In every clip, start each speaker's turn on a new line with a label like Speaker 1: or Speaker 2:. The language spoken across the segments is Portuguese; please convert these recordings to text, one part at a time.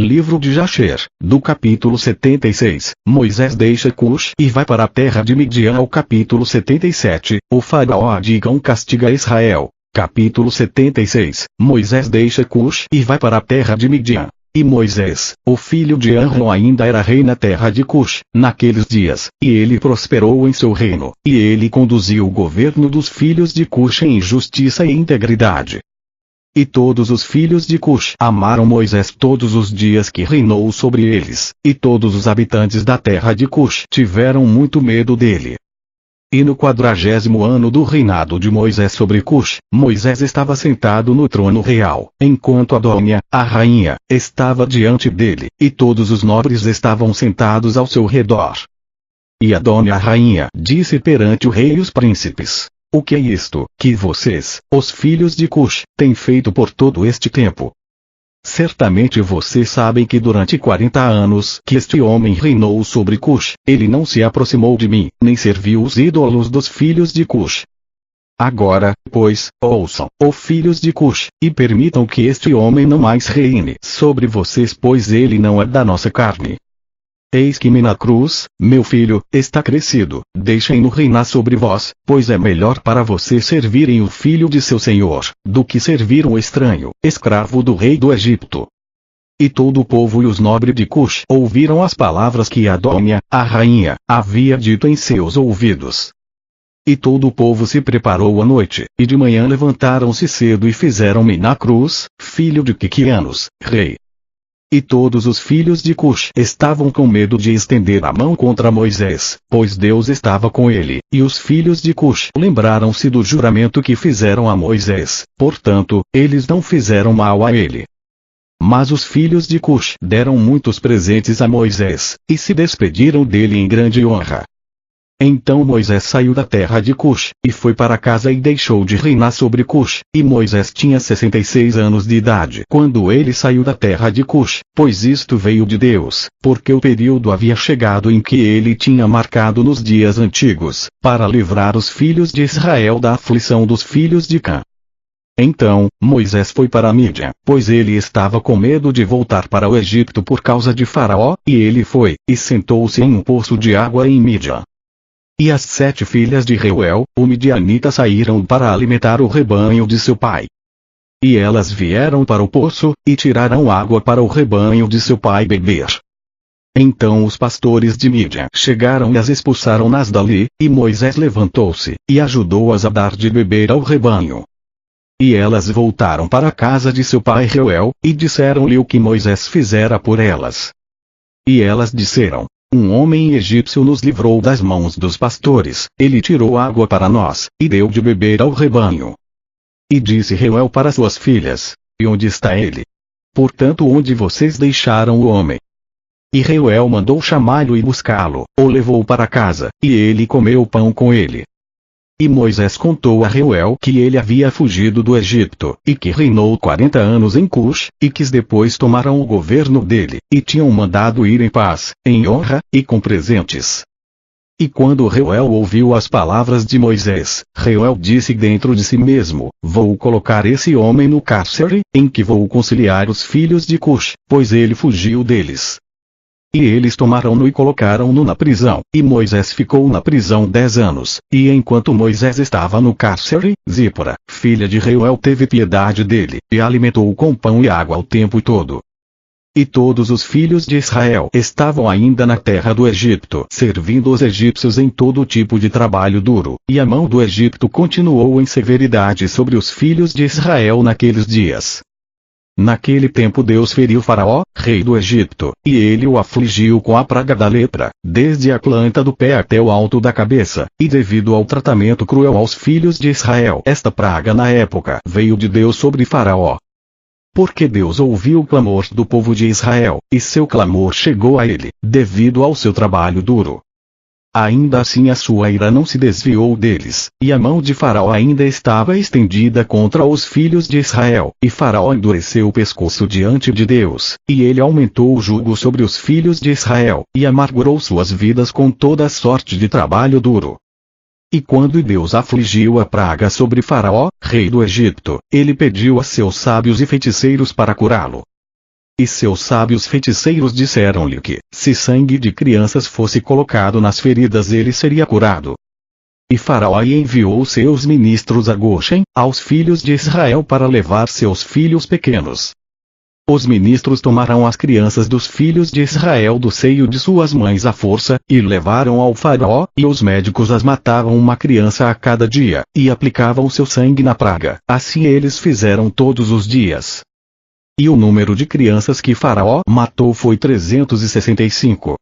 Speaker 1: Livro de Jasher, do capítulo 76, Moisés deixa Cush e vai para a terra de Midian. Ao capítulo 77, o faraó Adigão castiga Israel. Capítulo 76, Moisés deixa Cush e vai para a terra de Midian. E Moisés, o filho de Amram, ainda era rei na terra de Cush, naqueles dias, e ele prosperou em seu reino, e ele conduziu o governo dos filhos de Cush em justiça e integridade. E todos os filhos de Cush amaram Moisés todos os dias que reinou sobre eles, e todos os habitantes da terra de Cush tiveram muito medo dele. E no 40º ano do reinado de Moisés sobre Cush, Moisés estava sentado no trono real, enquanto Adônia, a rainha, estava diante dele, e todos os nobres estavam sentados ao seu redor. E Adônia, a rainha, disse perante o rei e os príncipes: o que é isto, que vocês, os filhos de Cush, têm feito por todo este tempo? Certamente vocês sabem que durante 40 anos que este homem reinou sobre Cush, ele não se aproximou de mim, nem serviu os ídolos dos filhos de Cush. Agora, pois, ouçam, ó filhos de Cush, e permitam que este homem não mais reine sobre vocês, pois ele não é da nossa carne. Eis que Menacruz, meu filho, está crescido, deixem-no reinar sobre vós, pois é melhor para vocês servirem o filho de seu senhor, do que servir um estranho, escravo do rei do Egito. E todo o povo e os nobres de Cush ouviram as palavras que Adônia, a rainha, havia dito em seus ouvidos. E todo o povo se preparou à noite, e de manhã levantaram-se cedo e fizeram Menacruz, filho de Quiquianos, rei. E todos os filhos de Cush estavam com medo de estender a mão contra Moisés, pois Deus estava com ele, e os filhos de Cush lembraram-se do juramento que fizeram a Moisés, portanto, eles não fizeram mal a ele. Mas os filhos de Cush deram muitos presentes a Moisés, e se despediram dele em grande honra. Então Moisés saiu da terra de Cush, e foi para casa e deixou de reinar sobre Cush, e Moisés tinha 66 anos de idade quando ele saiu da terra de Cush, pois isto veio de Deus, porque o período havia chegado em que ele tinha marcado nos dias antigos, para livrar os filhos de Israel da aflição dos filhos de Cã. Então, Moisés foi para Midian, pois ele estava com medo de voltar para o Egito por causa de Faraó, e ele foi, e sentou-se em um poço de água em Midian. E as 7 filhas de Reuel, o midianita, saíram para alimentar o rebanho de seu pai. E elas vieram para o poço, e tiraram água para o rebanho de seu pai beber. Então os pastores de Midian chegaram e as expulsaram-nas dali, e Moisés levantou-se, e ajudou-as a dar de beber ao rebanho. E elas voltaram para a casa de seu pai Reuel, e disseram-lhe o que Moisés fizera por elas. E elas disseram: um homem egípcio nos livrou das mãos dos pastores, ele tirou água para nós, e deu de beber ao rebanho. E disse Reuel para suas filhas: e onde está ele? Portanto, onde vocês deixaram o homem? E Reuel mandou chamá-lo e buscá-lo, o levou para casa, e ele comeu pão com ele. E Moisés contou a Reuel que ele havia fugido do Egito, e que reinou 40 anos em Cush, e que depois tomaram o governo dele, e tinham mandado ir em paz, em honra, e com presentes. E quando Reuel ouviu as palavras de Moisés, Reuel disse dentro de si mesmo: vou colocar esse homem no cárcere, em que vou conciliar os filhos de Cush, pois ele fugiu deles. E eles tomaram-no e colocaram-no na prisão, e Moisés ficou na prisão 10 anos, e enquanto Moisés estava no cárcere, Zípora, filha de Reuel, teve piedade dele, e alimentou-o com pão e água o tempo todo. E todos os filhos de Israel estavam ainda na terra do Egito, servindo os egípcios em todo tipo de trabalho duro, e a mão do Egito continuou em severidade sobre os filhos de Israel naqueles dias. Naquele tempo Deus feriu Faraó, rei do Egito, e ele o afligiu com a praga da lepra, desde a planta do pé até o alto da cabeça, e devido ao tratamento cruel aos filhos de Israel, esta praga na época veio de Deus sobre Faraó. Porque Deus ouviu o clamor do povo de Israel, e seu clamor chegou a ele, devido ao seu trabalho duro. Ainda assim a sua ira não se desviou deles, e a mão de Faraó ainda estava estendida contra os filhos de Israel, e Faraó endureceu o pescoço diante de Deus, e ele aumentou o jugo sobre os filhos de Israel, e amargurou suas vidas com toda sorte de trabalho duro. E quando Deus afligiu a praga sobre Faraó, rei do Egito, ele pediu a seus sábios e feiticeiros para curá-lo. E seus sábios feiticeiros disseram-lhe que, se sangue de crianças fosse colocado nas feridas, ele seria curado. E Faraó enviou seus ministros a Goshen, aos filhos de Israel, para levar seus filhos pequenos. Os ministros tomaram as crianças dos filhos de Israel do seio de suas mães à força, e levaram ao Faraó, e os médicos as matavam uma criança a cada dia, e aplicavam seu sangue na praga. Assim eles fizeram todos os dias. E o número de crianças que Faraó matou foi 365.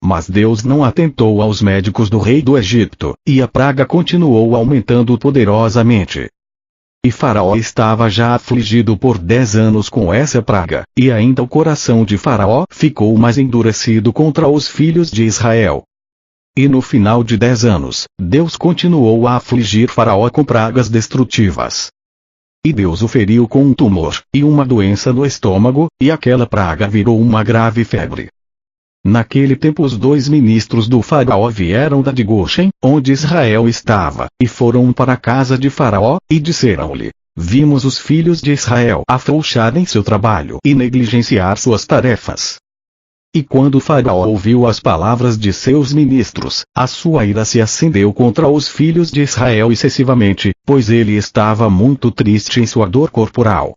Speaker 1: Mas Deus não atentou aos médicos do rei do Egito, e a praga continuou aumentando poderosamente. E Faraó estava já afligido por 10 anos com essa praga, e ainda o coração de Faraó ficou mais endurecido contra os filhos de Israel. E no final de 10 anos, Deus continuou a afligir Faraó com pragas destrutivas. E Deus o feriu com um tumor, e uma doença no estômago, e aquela praga virou uma grave febre. Naquele tempo os 2 ministros do Faraó vieram de Goshen, onde Israel estava, e foram para a casa de Faraó, e disseram-lhe: Vimos os filhos de Israel afrouxarem seu trabalho e negligenciar suas tarefas. E quando Faraó ouviu as palavras de seus ministros, a sua ira se acendeu contra os filhos de Israel excessivamente, pois ele estava muito triste em sua dor corporal.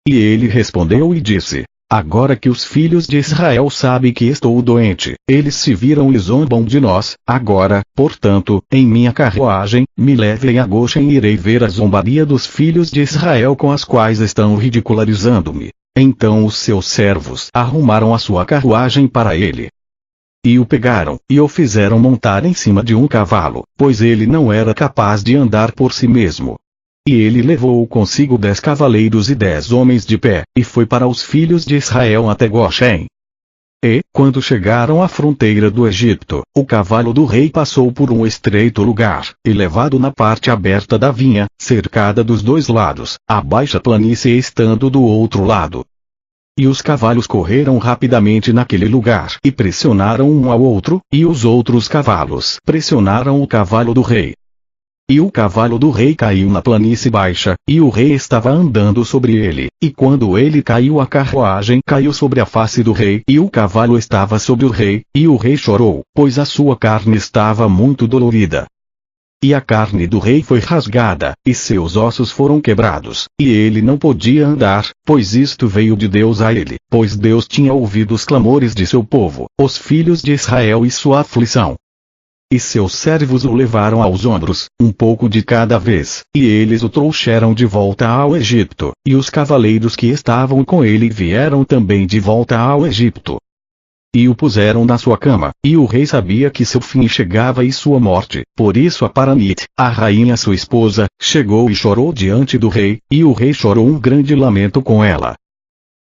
Speaker 1: E ele respondeu e disse: Agora que os filhos de Israel sabem que estou doente, eles se viram e zombam de nós. Agora, portanto, em minha carruagem, me levem a Goshen e irei ver a zombaria dos filhos de Israel com as quais estão ridicularizando-me. Então os seus servos arrumaram a sua carruagem para ele. E o pegaram, e o fizeram montar em cima de um cavalo, pois ele não era capaz de andar por si mesmo. E ele levou consigo 10 cavaleiros e 10 homens de pé, e foi para os filhos de Israel até Goshen. E, quando chegaram à fronteira do Egito, o cavalo do rei passou por um estreito lugar, e levado na parte aberta da vinha, cercada dos 2 lados, a baixa planície estando do outro lado. E os cavalos correram rapidamente naquele lugar, e pressionaram um ao outro, e os outros cavalos pressionaram o cavalo do rei. E o cavalo do rei caiu na planície baixa, e o rei estava andando sobre ele, e quando ele caiu a carruagem caiu sobre a face do rei, e o cavalo estava sobre o rei, e o rei chorou, pois a sua carne estava muito dolorida. E a carne do rei foi rasgada, e seus ossos foram quebrados, e ele não podia andar, pois isto veio de Deus a ele, pois Deus tinha ouvido os clamores de seu povo, os filhos de Israel e sua aflição. E seus servos o levaram aos ombros, um pouco de cada vez, e eles o trouxeram de volta ao Egito, e os cavaleiros que estavam com ele vieram também de volta ao Egito. E o puseram na sua cama, e o rei sabia que seu fim chegava e sua morte, por isso a Paranite, a rainha sua esposa, chegou e chorou diante do rei, e o rei chorou um grande lamento com ela.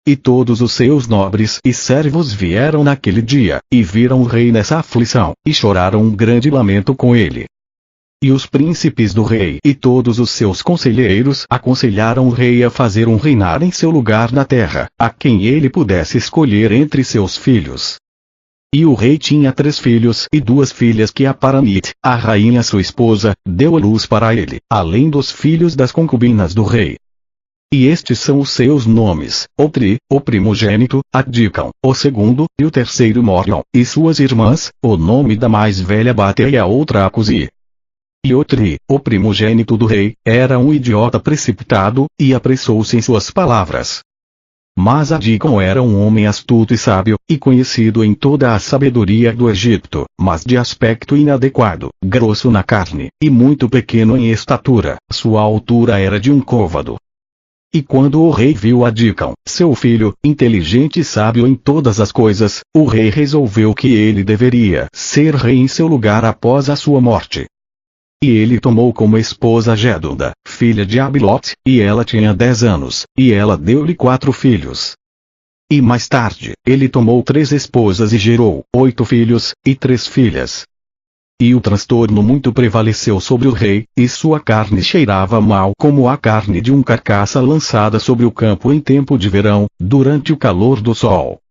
Speaker 1: E todos os seus nobres e servos vieram naquele dia, e viram o rei nessa aflição, e choraram um grande lamento com ele. E os príncipes do rei e todos os seus conselheiros aconselharam o rei a fazer um reinar em seu lugar na terra, a quem ele pudesse escolher entre seus filhos. E o rei tinha 3 filhos e 2 filhas que a Paranite, a rainha sua esposa, deu à luz para ele, além dos filhos das concubinas do rei. E estes são os seus nomes: Otri, o primogênito, Adicam, o segundo, e o terceiro Morion, e suas irmãs, o nome da mais velha Bate e a outra Acusi. E Otri, o primogênito do rei, era um idiota precipitado, e apressou-se em suas palavras. Mas Adicam era um homem astuto e sábio, e conhecido em toda a sabedoria do Egito, mas de aspecto inadequado, grosso na carne, e muito pequeno em estatura. Sua altura era de um côvado. E quando o rei viu Adicam, seu filho, inteligente e sábio em todas as coisas, o rei resolveu que ele deveria ser rei em seu lugar após a sua morte. E ele tomou como esposa Gédunda, filha de Abilote, e ela tinha 10 anos, e ela deu-lhe 4 filhos. E mais tarde, ele tomou 3 esposas e gerou 8 filhos, e 3 filhas. E o transtorno muito prevaleceu sobre o rei, e sua carne cheirava mal como a carne de um carcaça lançada sobre o campo em tempo de verão, durante o calor do sol.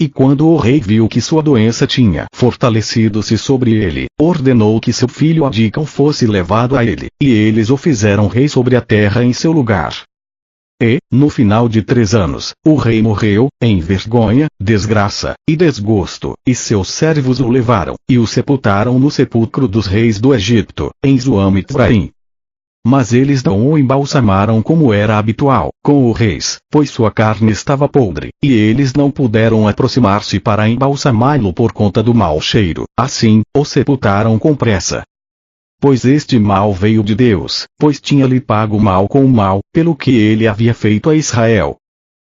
Speaker 1: E quando o rei viu que sua doença tinha fortalecido-se sobre ele, ordenou que seu filho Adicam fosse levado a ele, e eles o fizeram rei sobre a terra em seu lugar. E, no final de 3 anos, o rei morreu, em vergonha, desgraça, e desgosto, e seus servos o levaram, e o sepultaram no sepulcro dos reis do Egito, em Zoan-Mitzraim. Mas eles não o embalsamaram como era habitual, com os reis, pois sua carne estava podre, e eles não puderam aproximar-se para embalsamá-lo por conta do mau cheiro, assim, o sepultaram com pressa. Pois este mal veio de Deus, pois tinha-lhe pago mal com o mal, pelo que ele havia feito a Israel.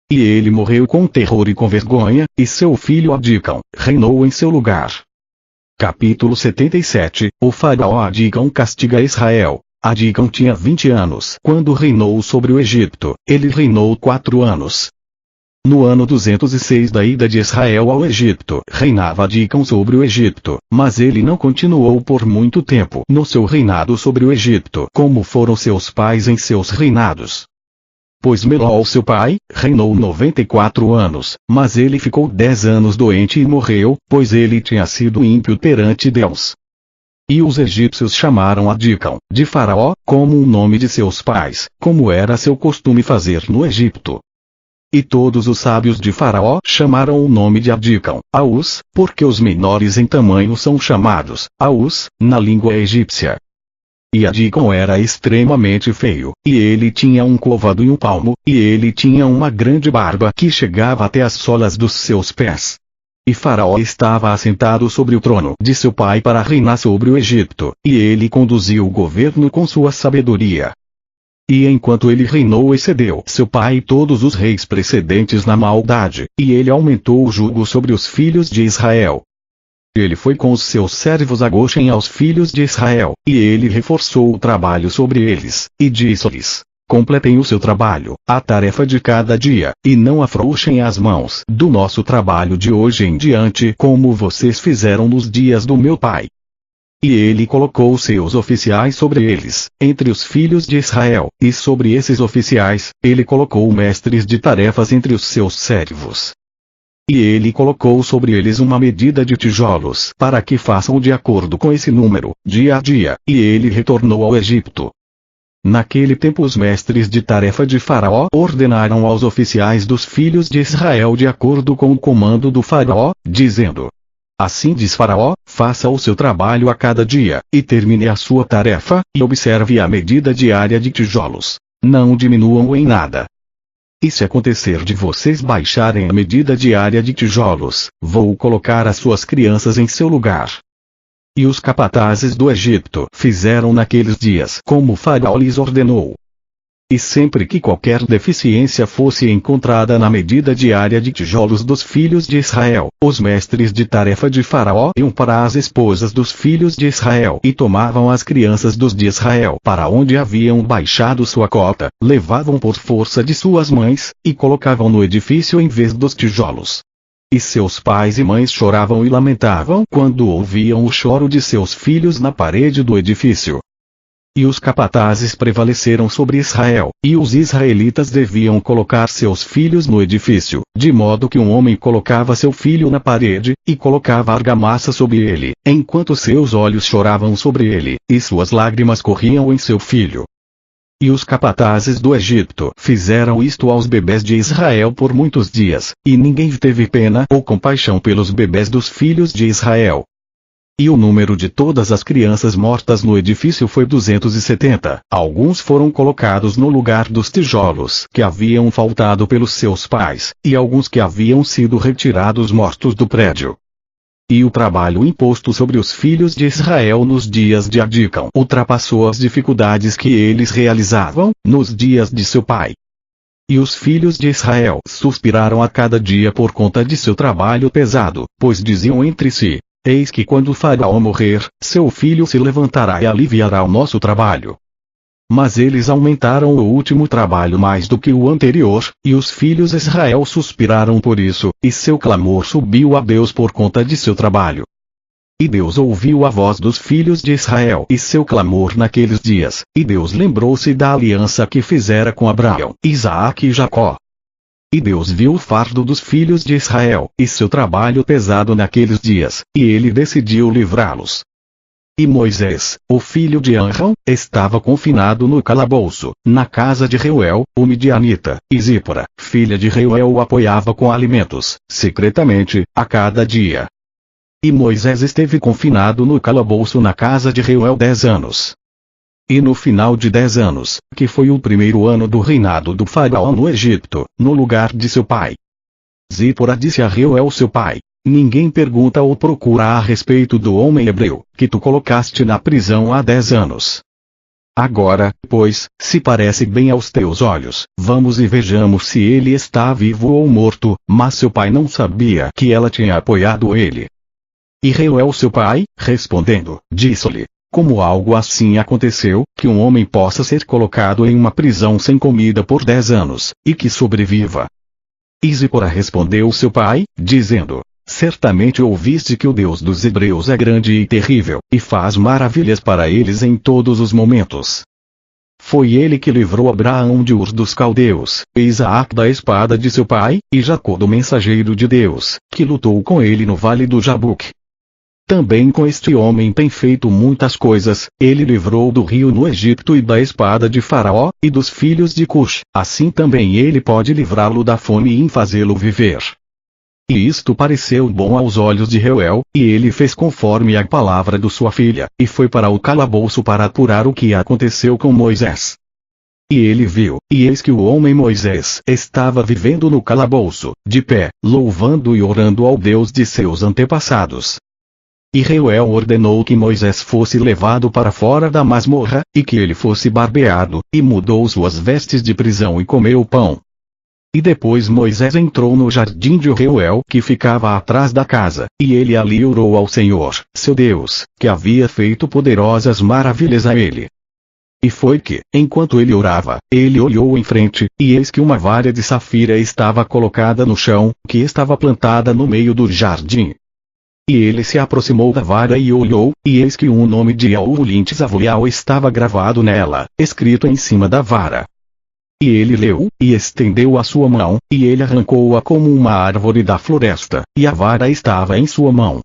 Speaker 1: E ele morreu com terror e com vergonha, e seu filho Adicão reinou em seu lugar. Capítulo 77, o faraó Adicão castiga Israel. Adicão tinha 20 anos quando reinou sobre o Egito, ele reinou 4 anos. No ano 206 da ida de Israel ao Egito, reinava Adicão sobre o Egito, mas ele não continuou por muito tempo no seu reinado sobre o Egito, como foram seus pais em seus reinados. Pois Melol seu pai, reinou 94 anos, mas ele ficou 10 anos doente e morreu, pois ele tinha sido ímpio perante Deus. E os egípcios chamaram Adicão, de Faraó, como o nome de seus pais, como era seu costume fazer no Egito. E todos os sábios de Faraó chamaram o nome de Adicão, Aús, porque os menores em tamanho são chamados, Aús, na língua egípcia. E Adicão era extremamente feio, e ele tinha um covado e um palmo, e ele tinha uma grande barba que chegava até as solas dos seus pés. E Faraó estava assentado sobre o trono de seu pai para reinar sobre o Egito, e ele conduziu o governo com sua sabedoria. E enquanto ele reinou excedeu seu pai e todos os reis precedentes na maldade, e ele aumentou o jugo sobre os filhos de Israel. Ele foi com os seus servos a Goshen aos filhos de Israel, e ele reforçou o trabalho sobre eles, e disse-lhes: completem o seu trabalho, a tarefa de cada dia, e não afrouxem as mãos do nosso trabalho de hoje em diante como vocês fizeram nos dias do meu pai. E ele colocou seus oficiais sobre eles, entre os filhos de Israel, e sobre esses oficiais, ele colocou mestres de tarefas entre os seus servos. E ele colocou sobre eles uma medida de tijolos para que façam de acordo com esse número, dia a dia, e ele retornou ao Egito. Naquele tempo os mestres de tarefa de Faraó ordenaram aos oficiais dos filhos de Israel de acordo com o comando do Faraó, dizendo: assim diz Faraó, faça o seu trabalho a cada dia, e termine a sua tarefa, e observe a medida diária de tijolos. Não diminuam em nada. E se acontecer de vocês baixarem a medida diária de tijolos, vou colocar as suas crianças em seu lugar. E os capatazes do Egito fizeram naqueles dias como Faraó lhes ordenou. E sempre que qualquer deficiência fosse encontrada na medida diária de tijolos dos filhos de Israel, os mestres de tarefa de Faraó iam para as esposas dos filhos de Israel e tomavam as crianças dos de Israel para onde haviam baixado sua cota, levavam por força de suas mães, e colocavam no edifício em vez dos tijolos. E seus pais e mães choravam e lamentavam quando ouviam o choro de seus filhos na parede do edifício. E os capatazes prevaleceram sobre Israel, e os israelitas deviam colocar seus filhos no edifício, de modo que um homem colocava seu filho na parede, e colocava argamassa sobre ele, enquanto seus olhos choravam sobre ele, e suas lágrimas corriam em seu filho. E os capatazes do Egito fizeram isto aos bebês de Israel por muitos dias, e ninguém teve pena ou compaixão pelos bebês dos filhos de Israel. E o número de todas as crianças mortas no edifício foi 270. Alguns foram colocados no lugar dos tijolos que haviam faltado pelos seus pais, e alguns que haviam sido retirados mortos do prédio. E o trabalho imposto sobre os filhos de Israel nos dias de Adicão ultrapassou as dificuldades que eles realizavam nos dias de seu pai. E os filhos de Israel suspiraram a cada dia por conta de seu trabalho pesado, pois diziam entre si: eis que quando o Faraó morrer, seu filho se levantará e aliviará o nosso trabalho. Mas eles aumentaram o último trabalho mais do que o anterior, e os filhos de Israel suspiraram por isso, e seu clamor subiu a Deus por conta de seu trabalho. E Deus ouviu a voz dos filhos de Israel e seu clamor naqueles dias, e Deus lembrou-se da aliança que fizera com Abraão, Isaque e Jacó. E Deus viu o fardo dos filhos de Israel, e seu trabalho pesado naqueles dias, e ele decidiu livrá-los. E Moisés, o filho de Arão, estava confinado no calabouço, na casa de Reuel, o midianita, e Zípora, filha de Reuel, o apoiava com alimentos, secretamente, a cada dia. E Moisés esteve confinado no calabouço na casa de Reuel 10 anos. E no final de 10 anos, que foi o primeiro ano do reinado do faraó no Egito, no lugar de seu pai, Zípora disse a Reuel seu pai: ninguém pergunta ou procura a respeito do homem hebreu, que tu colocaste na prisão há 10 anos. Agora, pois, se parece bem aos teus olhos, vamos e vejamos se ele está vivo ou morto. Mas seu pai não sabia que ela tinha apoiado ele. E Reuel seu pai, respondendo, disse-lhe: como algo assim aconteceu, que um homem possa ser colocado em uma prisão sem comida por 10 anos, e que sobreviva? E Zípora respondeu seu pai, dizendo: certamente ouviste que o Deus dos hebreus é grande e terrível, e faz maravilhas para eles em todos os momentos. Foi ele que livrou Abraão de Ur dos caldeus, e Isaque da espada de seu pai, e Jacó do mensageiro de Deus, que lutou com ele no vale do Jabuque. Também com este homem tem feito muitas coisas. Ele livrou do rio no Egito e da espada de Faraó, e dos filhos de Cush. Assim também ele pode livrá-lo da fome e fazê-lo viver. E isto pareceu bom aos olhos de Reuel, e ele fez conforme a palavra de sua filha, e foi para o calabouço para apurar o que aconteceu com Moisés. E ele viu, e eis que o homem Moisés estava vivendo no calabouço, de pé, louvando e orando ao Deus de seus antepassados. E Reuel ordenou que Moisés fosse levado para fora da masmorra, e que ele fosse barbeado, e mudou suas vestes de prisão e comeu pão. E depois Moisés entrou no jardim de Reuel, que ficava atrás da casa, e ele ali orou ao Senhor, seu Deus, que havia feito poderosas maravilhas a ele. E foi que, enquanto ele orava, ele olhou em frente, e eis que uma vara de safira estava colocada no chão, que estava plantada no meio do jardim. E ele se aproximou da vara e olhou, e eis que o nome de Yaulintzavuial estava gravado nela, escrito em cima da vara. E ele leu, e estendeu a sua mão, e ele arrancou-a como uma árvore da floresta, e a vara estava em sua mão.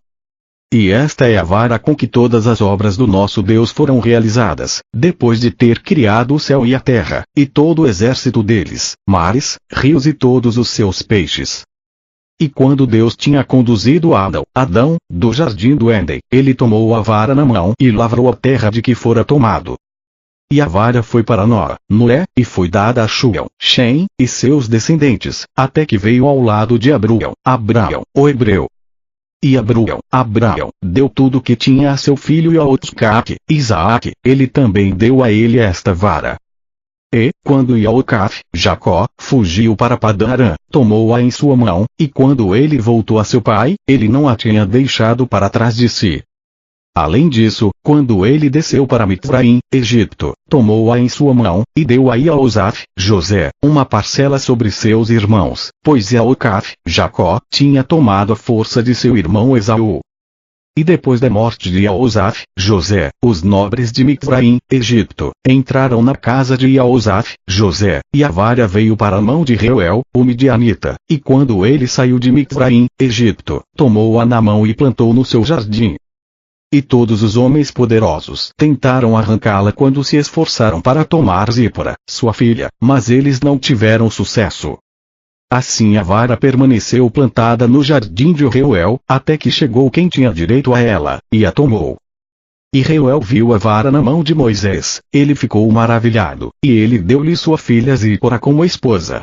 Speaker 1: E esta é a vara com que todas as obras do nosso Deus foram realizadas, depois de ter criado o céu e a terra, e todo o exército deles, mares, rios e todos os seus peixes. E quando Deus tinha conduzido Adão, do jardim do Éden, ele tomou a vara na mão e lavrou a terra de que fora tomado. E a vara foi para Noé, e foi dada a Shem, e seus descendentes, até que veio ao lado de Abraão, o hebreu. E Abraão, deu tudo o que tinha a seu filho Isaque, ele também deu a ele esta vara. E, quando Jacó, fugiu para Padã-Arã, tomou-a em sua mão, e quando ele voltou a seu pai, ele não a tinha deixado para trás de si. Além disso, quando ele desceu para Mitzraim, Egito, tomou-a em sua mão, e deu a José, uma parcela sobre seus irmãos, pois Jacó, tinha tomado a força de seu irmão Esaú. E depois da morte de José, os nobres de Mitzraim, Egito, entraram na casa de José, e a vara veio para a mão de Reuel, o midianita, e quando ele saiu de Mitzraim, Egito, tomou-a na mão e plantou no seu jardim. E todos os homens poderosos tentaram arrancá-la quando se esforçaram para tomar Zípora, sua filha, mas eles não tiveram sucesso. Assim a vara permaneceu plantada no jardim de Reuel, até que chegou quem tinha direito a ela, e a tomou. E Reuel viu a vara na mão de Moisés, ele ficou maravilhado, e ele deu-lhe sua filha Zípora como esposa.